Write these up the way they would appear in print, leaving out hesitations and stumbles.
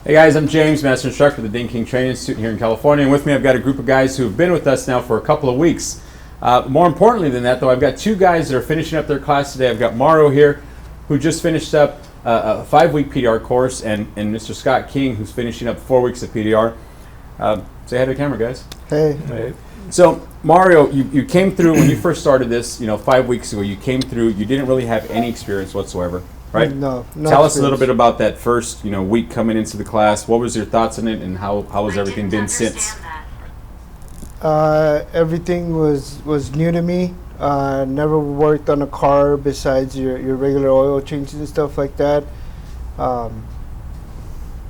Hey guys, I'm James, Master Instructor at the Dent Training School here in California, and with me I've got a group of guys who have been with us now for a couple of weeks. More importantly than that though, I've got two guys that are finishing up their class today. I've got Mario here, who just finished up a 5-week PDR course, and Mr. Scott King, who's finishing up 4 weeks of PDR. Say hi to the camera, guys. Hey. So Mario, you came through when you first started this, 5 weeks ago. You came through. You didn't really have any experience whatsoever, right? No. Tell us a little bit about that first, week coming into the class. What was your thoughts on it, and how has everything been since? Everything was new to me. Never worked on a car besides your regular oil changes and stuff like that.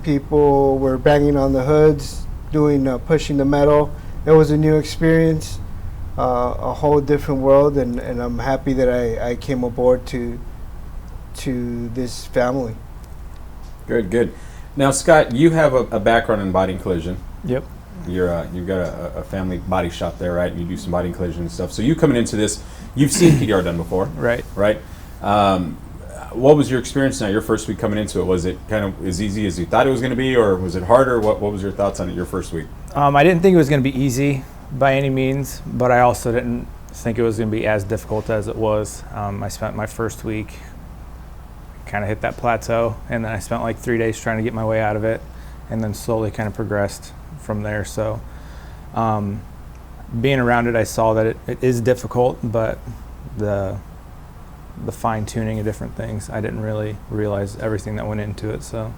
People were banging on the hoods, pushing the metal. It was a new experience, a whole different world, and I'm happy that I came aboard to this family. Good. Now, Scott, you have a background in body and collision. Yep. You've got a family body shop there, right? You do some body and collision and stuff. So you coming into this, you've seen PDR done before, Right. What was your experience now? Your first week coming into it, was it kind of as easy as you thought it was going to be, or was it harder? What was your thoughts on it your first week? I didn't think it was going to be easy by any means, but I also didn't think it was going to be as difficult as it was. I spent my first week kind of hit that plateau, and then I spent like 3 days trying to get my way out of it, and then slowly kind of progressed from there. So being around it, I saw that it is difficult, but the fine-tuning of different things, I didn't really realize everything that went into it. So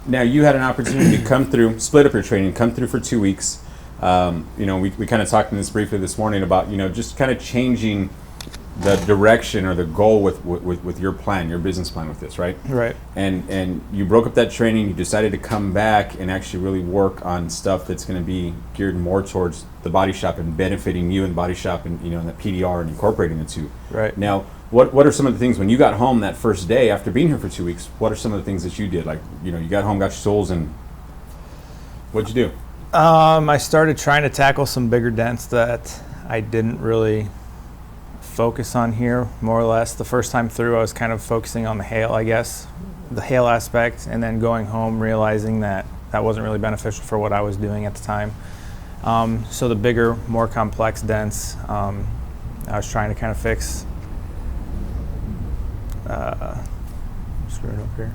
now you had an opportunity to come through, split up your training, come through for 2 weeks. We kind of talked in this briefly this morning about just kind of changing the direction or the goal with your plan, your business plan with this, right? Right. And you broke up that training. You decided to come back and actually really work on stuff that's going to be geared more towards the body shop and benefiting you and the body shop, and and the PDR, and incorporating the two. Right. Now, what are some of the things when you got home that first day after being here for 2 weeks? What are some of the things that you did? Like you got home, got your tools, and what'd you do? I started trying to tackle some bigger dents that I didn't really focus on here, more or less. The first time through, I was kind of focusing on the hail, I guess, the hail aspect, and then going home realizing that wasn't really beneficial for what I was doing at the time. So the bigger, more complex dents, I was trying to kind of fix. Screw it up here.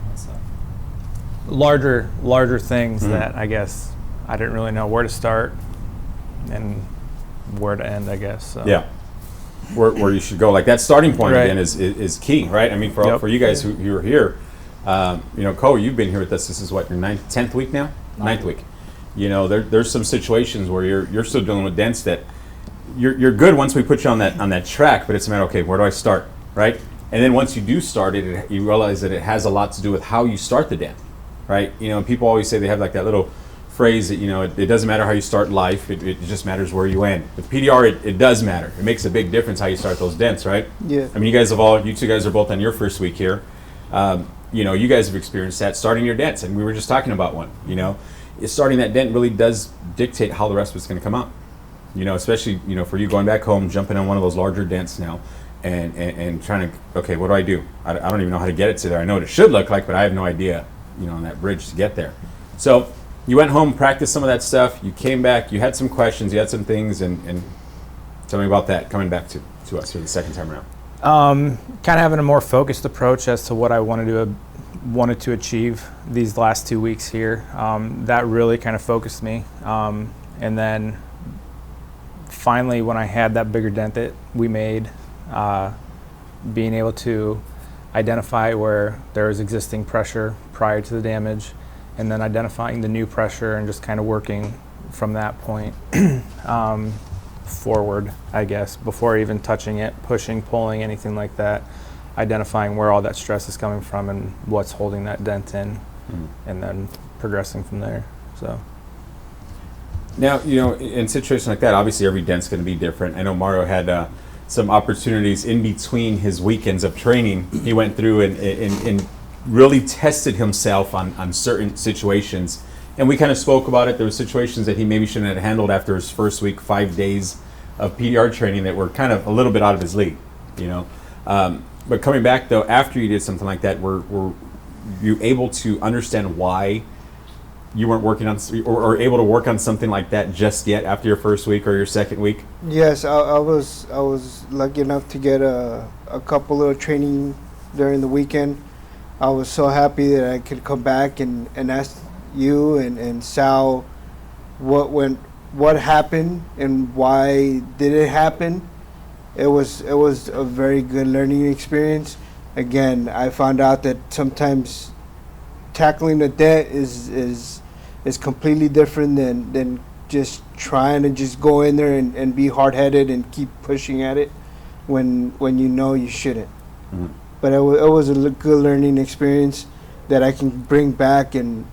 Larger things that I guess I didn't really know where to start and where to end, I guess. So. Yeah. Where you should go, like that starting point Right. again is key, right? I mean, for you guys who are here, Cole, you've been here with us. This is what, your 10th week now? Ninth week. There's some situations where you're still dealing with dents that you're good once we put you on that track, but it's a matter, okay, where do I start, right? And then once you do start it, you realize that it has a lot to do with how you start the dent, right? People always say they have like that little phrase that it doesn't matter how you start life, it just matters where you end. With PDR, it does matter. It makes a big difference how you start those dents, right? Yeah. I mean, you two guys are both on your first week here. You guys have experienced that, starting your dents, and we were just talking about one. Starting that dent really does dictate how the rest of it's going to come out. Especially for you going back home, jumping on one of those larger dents now, and trying to, okay, what do I do? I don't even know how to get it to there. I know what it should look like, but I have no idea, on that bridge to get there. So you went home, practiced some of that stuff. You came back. You had some questions. You had some things, and tell me about that coming back to us here the second time around. Kind of having a more focused approach as to what I wanted to achieve these last 2 weeks here. That really kind of focused me. And then finally, when I had that bigger dent that we made, being able to identify where there was existing pressure prior to the damage, and then identifying the new pressure and just kind of working from that point forward, I guess, before even touching it, pushing, pulling, anything like that, identifying where all that stress is coming from and what's holding that dent in, and then progressing from there. So now, in situations like that, obviously every dent's going to be different. I know Mario had some opportunities in between his weekends of training. He went through and really tested himself on certain situations, and we kind of spoke about it. There were situations that he maybe shouldn't have handled after his first week, 5 days of PDR training, that were kind of a little bit out of his league, But coming back though, after you did something like that, were you able to understand why you weren't working on or able to work on something like that just yet after your first week or your second week? Yes, I was lucky enough to get a couple little training during the weekend. I was so happy that I could come back and ask you and Sal what happened and why did it happen. It was a very good learning experience. Again, I found out that sometimes tackling a dent is completely different than just trying to just go in there and be hard-headed and keep pushing at it when you know you shouldn't. Mm-hmm. But it was a good learning experience that I can bring back and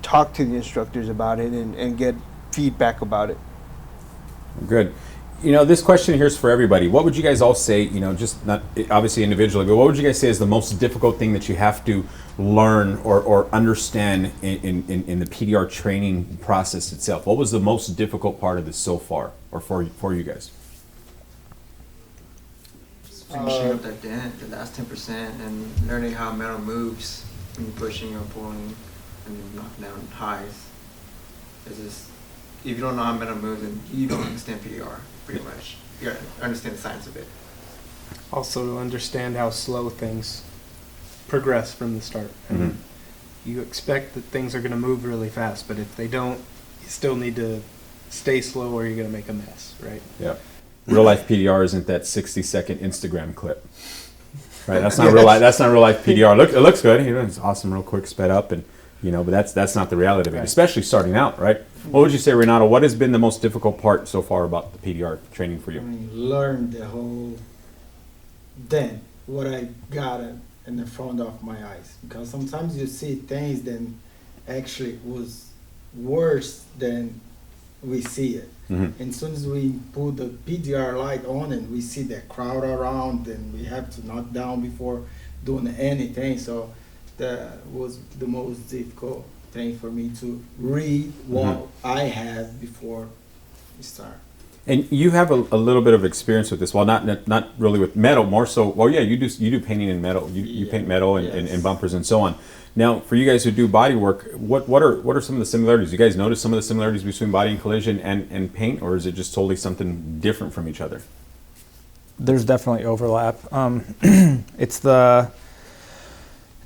talk to the instructors about it and get feedback about it. Good. You know, this question here is for everybody. What would you guys all say, you know, just not obviously individually, but what would you guys say is the most difficult thing that you have to learn or understand in the PDR training process itself? What was the most difficult part of this so far, or for you guys? Finishing up that dent, the last 10%, and learning how metal moves when you're pushing or pulling and knocking down highs. It's just, if you don't know how metal moves, then you don't understand PDR, pretty much. You gotta understand the science of it. Also to understand how slow things progress from the start. Mm-hmm. You expect that things are going to move really fast, but if they don't, you still need to stay slow or you're going to make a mess, right? Yeah. Real life PDR isn't that 60-second Instagram clip, right? That's not real life. That's not real life PDR. It looks good. You know, it's awesome, real quick, sped up, and you know, but that's not the reality of it, Right. especially starting out, right? What would you say, Renato? What has been the most difficult part so far about the PDR training for I you? mean, learn the whole dent, what I got in the front of my eyes. Because sometimes you see things that actually was worse than we see it. Mm-hmm. And as soon as we put the PDR light on and we see the crowd around and we have to knock down before doing anything. So that was the most difficult thing for me to read what I had before we start. And you have a little bit of experience with this. Well, not really with metal, more so. Well, yeah, you do painting in metal. You paint metal and Yes. bumpers and so on. Now, for you guys who do body work, what are some of the similarities? You guys notice some of the similarities between body and collision and paint, or is it just totally something different from each other? There's definitely overlap. It's the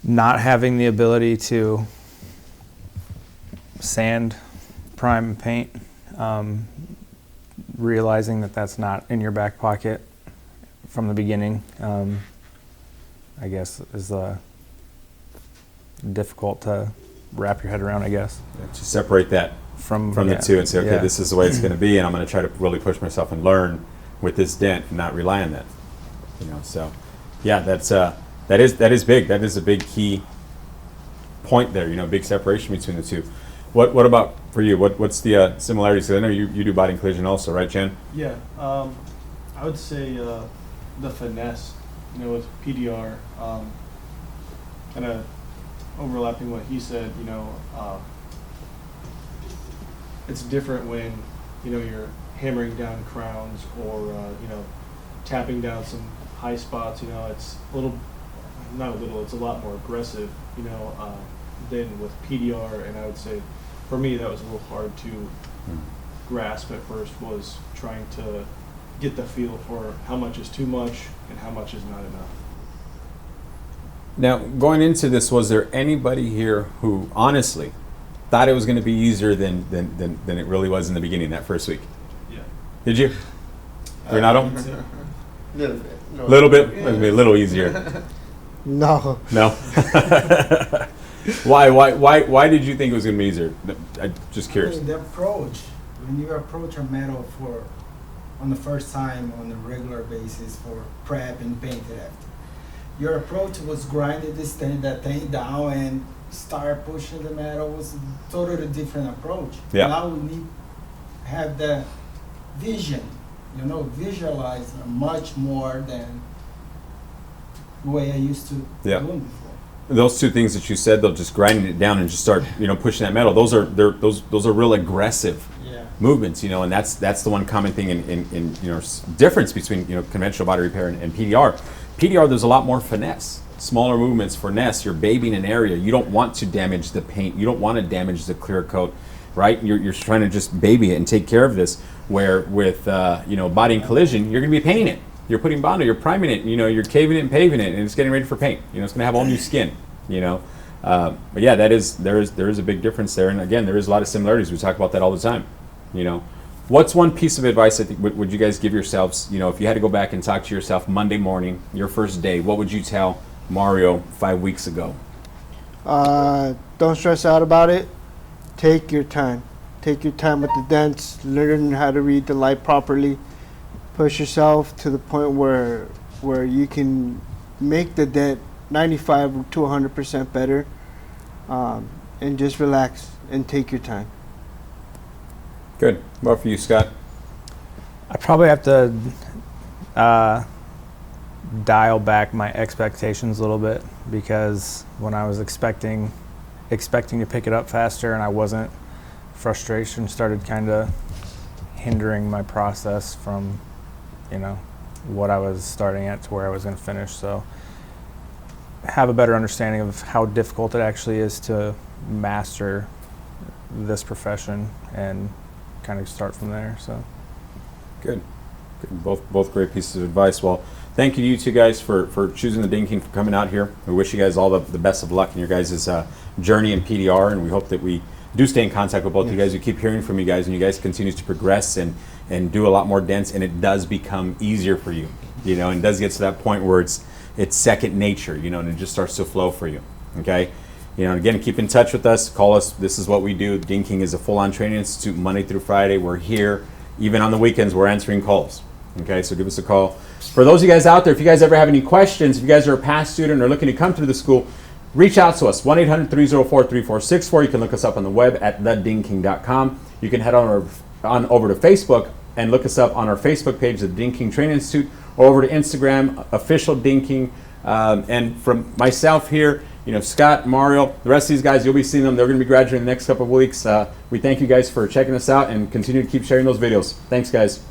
not having the ability to sand, prime, and paint. Realizing that that's not in your back pocket from the beginning, I guess, is difficult to wrap your head around, I guess. To separate that from the two and say, okay, this is the way it's going to be, and I'm going to try to really push myself and learn with this dent and not rely on that. You know, so yeah, that is big. That is a big key point there. You know, big separation between the two. What about for you? What's the similarities? 'Cause I know you do body and collision also, right, Chen? Yeah, I would say the finesse, you know, with PDR, kind of overlapping what he said, you know, it's different when, you know, you're hammering down crowns or, you know, tapping down some high spots, you know, it's it's a lot more aggressive, you know, than with PDR, and I would say, for me, that was a little hard to grasp at first, was trying to get the feel for how much is too much and how much is not enough. Now, going into this, was there anybody here who honestly thought it was going to be easier than it really was in the beginning, that first week? Yeah. Did you? Renato? Little bit. A little bit? Maybe a little easier. No. No? Why did you think it was going to be easier? I'm just curious. I mean, the approach, when you approach a metal on the first time on a regular basis for prep and paint it after, your approach was grinding that thing down and start pushing the metal was a totally different approach. Yeah. Now we need have the vision, you know, visualize much more than the way I used to Yeah. doing before. Those two things that you said, they'll just grinding it down and just start, you know, pushing that metal. Those are real aggressive Yeah. movements, you know, and that's the one common thing in you know, difference between, you know, conventional body repair and PDR. PDR, there's a lot more finesse. smaller movements for nests, you're babying an area. You don't want to damage the paint. You don't want to damage the clear coat, right? You're trying to just baby it and take care of this. Where with body and collision, you're going to be painting it. You're putting Bondo, you're priming it. You're caving it and paving it, and it's getting ready for paint. It's going to have all new skin. But yeah, there is a big difference there. And again, there is a lot of similarities. We talk about that all the time. What's one piece of advice that would you guys give yourselves? If you had to go back and talk to yourself Monday morning, your first day, what would you tell Mario 5 weeks ago? Don't stress out about it. Take your time. Take your time with the dents. Learn how to read the light properly. Push yourself to the point where you can make the dent 95 to 100% better, and just relax and take your time. Good. What about for you, Scott? I probably have to dial back my expectations a little bit, because when I was expecting to pick it up faster and I wasn't, frustration started kind of hindering my process from what I was starting at to where I was going to finish. So have a better understanding of how difficult it actually is to master this profession and kind of start from there. So good. Both great pieces of advice. Well, thank you to you two guys for choosing the Ding King, for coming out here. We wish you guys all the best of luck in your guys' journey in PDR, and we hope that we do stay in contact with both you guys. We keep hearing from you guys, and you guys continue to progress and do a lot more dents, and it does become easier for you, and it does get to that point where it's second nature, and it just starts to flow for you. Okay. And again, keep in touch with us. Call us. This is what we do. Ding King is a full-on training institute, Monday through Friday. We're here. Even on the weekends, we're answering calls. Okay, so give us a call. For those of you guys out there, if you guys ever have any questions, if you guys are a past student or looking to come through the school, reach out to us, 1-800-304-3464. You can look us up on the web at thedingking.com. You can head on over to Facebook and look us up on our Facebook page, the Ding King Training Institute, or over to Instagram, official Ding King. And from myself here, Scott, Mario, the rest of these guys, you'll be seeing them. They're going to be graduating in the next couple of weeks. We thank you guys for checking us out, and continue to keep sharing those videos. Thanks, guys.